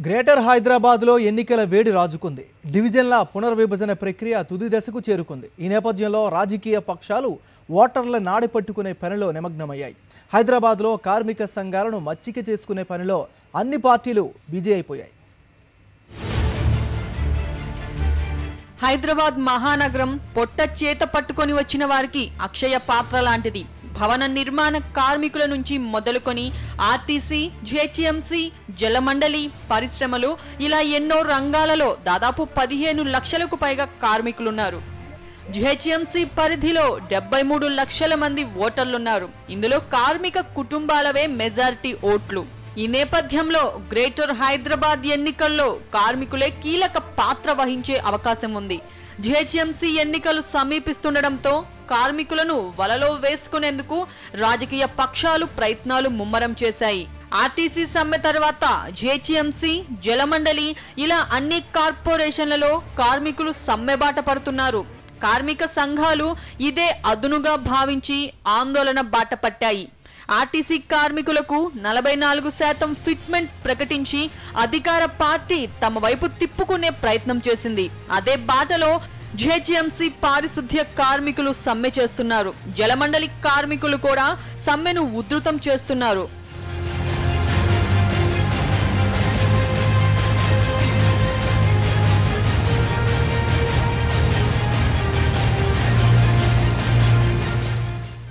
Greater హైదరాబాద్లో ఎన్నికల వేడి రాజుకుంది. డివిజన్ల పునర్విభజన ప్రక్రియ తుది దశకు చేరుకుంది. ఈ నేపథ్యంలో రాజకీయ పక్షాలు ఓటర్ల నాడి పట్టుకునే పనిలో నిమగ్నమయ్యాయి. హైదరాబాద్లో కార్మిక సంఘాలను మచ్చిక చేసుకునే పనిలో అన్ని పార్టీలు బిజీ అయిపోయాయి. హైదరాబాద్ మహానగరం పొట్ట చేత పట్టుకొని వచ్చిన వారికి అక్షయ పాత్ర లాంటిది. భవన నిర్మాణ కార్మికుల నుంచి మొదలుకొని ఆర్టీసీ, జిహెచ్ఎంసీ, జలమండలి, పరిశ్రమలు ఇలా ఎన్నో రంగాలలో దాదాపు 15 లక్షలకు పైగా కార్మికులున్నారు. జిహెచ్ఎంసీ పరిధిలో 73 లక్షల మంది ఓటర్లున్నారు. ఇందులో కార్మిక కుటుంబాలవే మెజారిటీ ఓట్లు. ఈ నేపథ్యంలో గ్రేటర్ హైదరాబాద్ ఎన్నికల్లో కార్మికులే కీలక పాత్ర వహించే అవకాశం ఉంది. జిహెచ్ఎంసీ ఎన్నికలు సమీపిస్తుండటంతో కార్మికులను వలలో వేసుకునేందుకు రాజకీయ పక్షాలు ప్రయత్నాలు ముమ్మరం చేశాయి. ఆర్టీసీ సమ్మె తర్వాత జిహెచ్ఎంసీ, జలమండలి ఇలా అన్ని కార్పొరేషన్లలో కార్మికులు సమ్మెబాట పడుతున్నారు. కార్మిక సంఘాలు ఇదే అదునుగా భావించి ఆందోళన బాట పట్టాయి. ఆర్టీసీ కార్మికులకు 44% ఫిట్మెంట్ ప్రకటించి అధికార పార్టీ తమ వైపు తిప్పుకునే ప్రయత్నం చేసింది. అదే బాటలో జిహెచ్ఎంసీ పారిశుద్ధ్య కార్మికులు సమ్మె చేస్తున్నారు. జలమండలి కార్మికులు కూడా సమ్మెను ఉధృతం చేస్తున్నారు.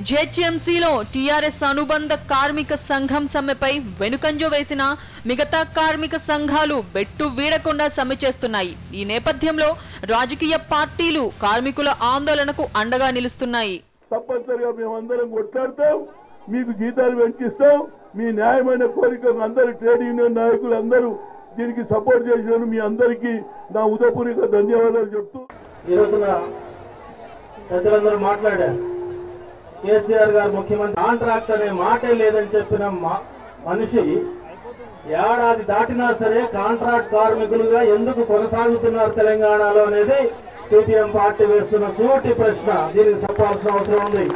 జిహెచ్ఎంసీలో టీఆర్ఎస్ అనుబంధ కార్మిక సంఘం సమ్మెపై వెనుకంజ వేసిన మిగతా కార్మిక సంఘాలు బెట్టు వీడకుండా సమ్మె చేస్తున్నాయి. ఈ నేపథ్యంలో రాజకీయ పార్టీలు కార్మికుల ఆందోళనకు అండగా నిలుస్తున్నాయి. తప్పనిసరిగా మేమందరం కొట్లాడతాం, మీకు జీతాలు పెంచిస్తాం, మీ న్యాయమైన కోరికలు అందరూ ట్రేడ్ యూనియన్ నాయకులు అందరూ దీనికి సపోర్ట్ చేసినారు. మీ అందరికీ నా ఉదయపూర్వక ధన్యవాదాలు చెప్తూ ఈ రోజున ప్రజలందరూ మాట్లాడారు. కేసీఆర్ గారు ముఖ్యమంత్రి కాంట్రాక్ట్ అనే మాటే లేదని చెప్పిన మనిషి ఏడాది దాటినా సరే కాంట్రాక్ట్ కార్మికులుగా ఎందుకు కొనసాగుతున్నారు తెలంగాణలో అనేది సిపిఎం పార్టీ వేస్తున్న సూటి ప్రశ్న. దీనికి చెప్పాల్సిన అవసరం ఉంది.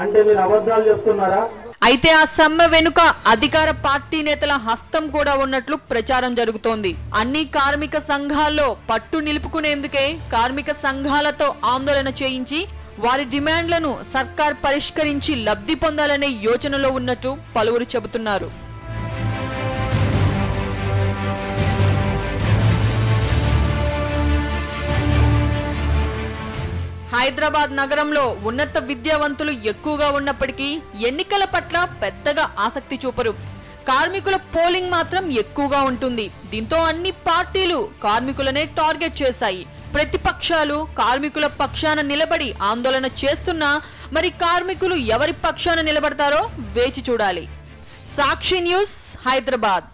అంటే మీరు అబద్ధాలు చెప్తున్నారా? అయితే ఆ సమ్మె వెనుక అధికార పార్టీ నేతల హస్తం కూడా ఉన్నట్లు ప్రచారం జరుగుతోంది. అన్ని కార్మిక సంఘాల్లో పట్టు నిలుపుకునేందుకే కార్మిక సంఘాలతో ఆందోళన చేయించి వారి డిమాండ్లను సర్కార్ పరిష్కరించి లబ్ధి పొందాలనే యోచనలో ఉన్నట్టు పలువురు చెబుతున్నారు. హైదరాబాద్ నగరంలో ఉన్నత విద్యావంతులు ఎక్కువగా ఉన్నప్పటికీ ఎన్నికల పట్ల పెద్దగా ఆసక్తి చూపరు. కార్మికుల పోలింగ్ మాత్రం ఎక్కువగా ఉంటుంది. దీంతో అన్ని పార్టీలు కార్మికులనే టార్గెట్ చేశాయి. ప్రతిపక్షాలు కార్మికుల పక్షాన నిలబడి ఆందోళన చేస్తున్నా మరి కార్మికులు ఎవరి పక్షాన నిలబడతారో వేచి చూడాలి. సాక్షి న్యూస్, హైదరాబాద్.